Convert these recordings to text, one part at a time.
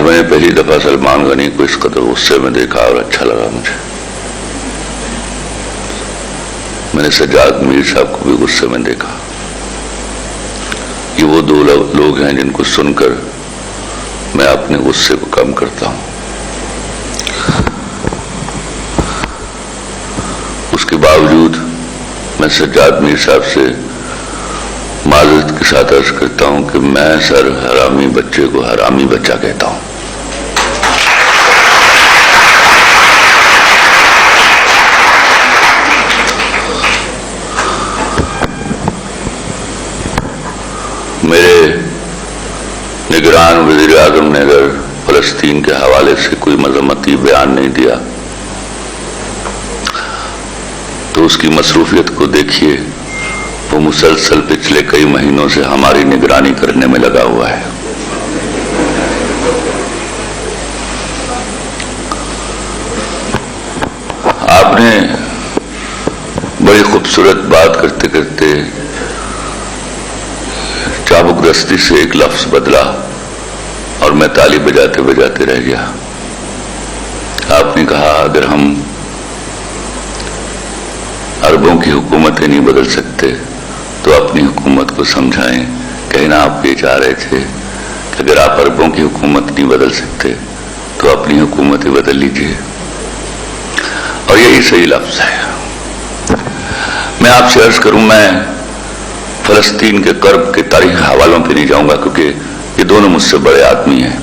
آج میں نے پہلی دفعہ سلمان غنی کو اس قدر غصے میں دیکھا اور اچھا لگا مجھے. میں نے سجاد میر صاحب کو بھی غصے میں دیکھا. یہ وہ دو لوگ ہیں جن کو سن کر میں اپنے غصے کو کم کرتا ہوں. اس کے باوجود میں سجاد میر صاحب سے معذرت کے ساتھ عرض کرتا ہوں کہ میں سر حرامی بچے کو حرامی بچہ کہتا ہوں. میرے نگران وزیر اعظم نے اگر فلسطین کے حوالے سے کوئی مذمتی بیان نہیں دیا تو اس کی مصروفیت کو دیکھیے. وہ مسلسل پچھلے کئی مہینوں سے ہماری نگرانی کرنے میں لگا ہوا ہے. آپ نے بڑی خوبصورت بات کرتے کرتے چابک دستی سے ایک لفظ بدلا اور میں تالی بجاتے بجاتے رہ گیا. آپ نے کہا اگر ہم عربوں کی حکومتیں نہیں بدل سکتے تو اپنی حکومت کو سمجھائیں. کہنا آپ یہ چاہ رہے تھے کہ اگر آپ عربوں کی حکومت نہیں بدل سکتے تو اپنی حکومتیں بدل لیجیے. اور یہی صحیح لفظ ہے. میں آپ سے عرض کروں میں فلسطین کے کرب کے تاریخی حوالوں پہ نہیں جاؤں گا کیونکہ یہ دونوں مجھ سے بڑے آدمی ہیں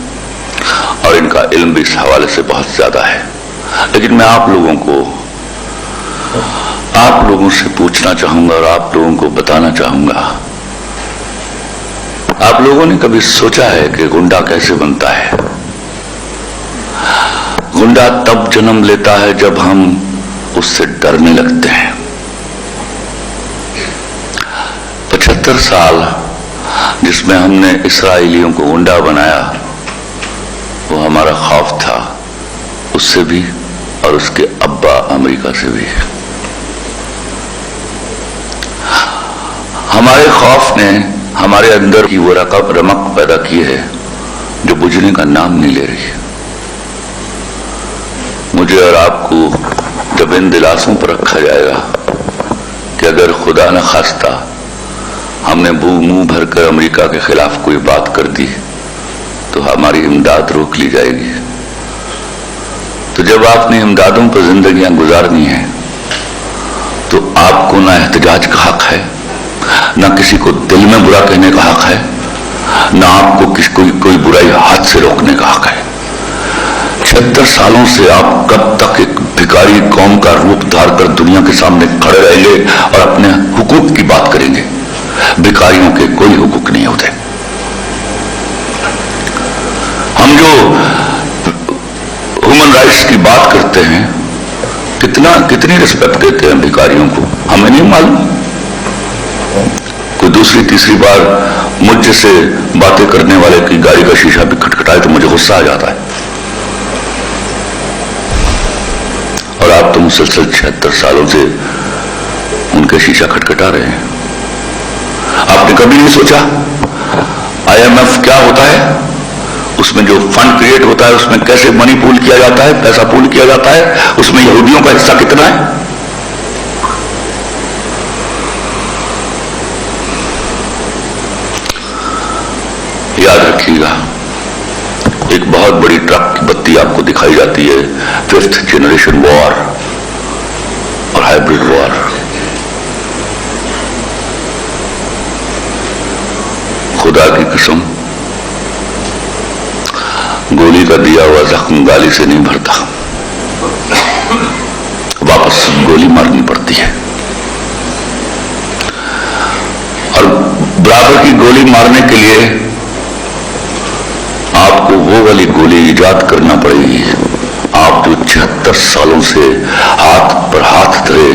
اور ان کا علم بھی اس حوالے سے بہت زیادہ ہے. لیکن میں آپ لوگوں سے پوچھنا چاہوں گا اور آپ لوگوں کو بتانا چاہوں گا. آپ لوگوں نے کبھی سوچا ہے کہ گنڈا کیسے بنتا ہے؟ گنڈا تب جنم لیتا ہے جب ہم اس سے ڈرنے لگتے ہیں. 75 سال جس میں ہم نے اسرائیلیوں کو گنڈا بنایا وہ ہمارا خوف تھا، اس سے بھی اور اس کے ابا امریکہ سے بھی. ہمارے خوف نے ہمارے اندر کی وہ رمق پیدا کی ہے جو بجھنے کا نام نہیں لے رہی. مجھے اور آپ کو جب ان دلاسوں پر رکھا جائے گا کہ اگر خدا نہ خواستہ ہم نے منہ بھر کر امریکہ کے خلاف کوئی بات کر دی تو ہماری امداد روک لی جائے گی. تو جب آپ نے امدادوں پر زندگیاں گزارنی ہیں تو آپ کو نہ احتجاج کا حق ہے، نہ کسی کو دل میں برا کہنے کا حق ہے، نہ آپ کو کوئی برائی ہاتھ سے روکنے کا حق ہے. 76 سالوں سے آپ کب تک ایک بھکاری قوم کا روپ دھار کر دنیا کے سامنے کھڑے رہیں گے اور اپنے حقوق کی بات کریں گے؟ بھکاریوں کے کوئی حقوق نہیں ہوتے. ہم جو ہیومن رائٹس کی بات کرتے ہیں کتنی رسپیکٹ دیتے ہیں بھکاریوں کو، ہمیں نہیں معلوم. کوئی دوسری تیسری بار مجھ جیسے باتیں کرنے والے کی گاڑی کا شیشہ بھی کھٹکھٹائے تو مجھے غصہ آ جاتا ہے. اور آپ تو مسلسل 76 سالوں سے ان کے شیشہ کھٹکھٹا رہے ہیں. آپ نے کبھی نہیں سوچا IMF کیا ہوتا ہے؟ اس میں جو فنڈ کریٹ ہوتا ہے اس میں کیسے منی پول کیا جاتا ہے، پیسہ پول کیا جاتا ہے، اس میں یہودیوں کا حصہ کتنا ہے؟ یاد رکھیے گا ایک بہت بڑی ٹرک کی بتی آپ کو دکھائی جاتی ہے، 5th جنریشن وار اور ہائیبرڈ وار. خدا کی قسم گولی کا دیا ہوا زخم گالی سے نہیں بھرتا، واپس گولی مارنی پڑتی ہے. اور برابر کی گولی مارنے کے لیے آپ کو وہ والی گولی ایجاد کرنا پڑے گی. آپ جو 76 سالوں سے ہاتھ پر ہاتھ دھرے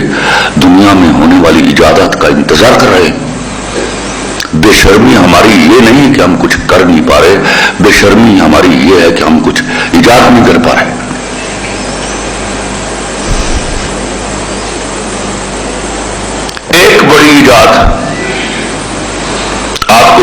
دنیا میں ہونے والی ایجادات کا انتظار کر رہے ہیں. بے شرمی ہماری یہ نہیں ہے کہ ہم کچھ کر نہیں پا رہے، بے شرمی ہماری یہ ہے کہ ہم کچھ ایجاد نہیں کر پا رہے. ایک بڑی ایجاد آپ کو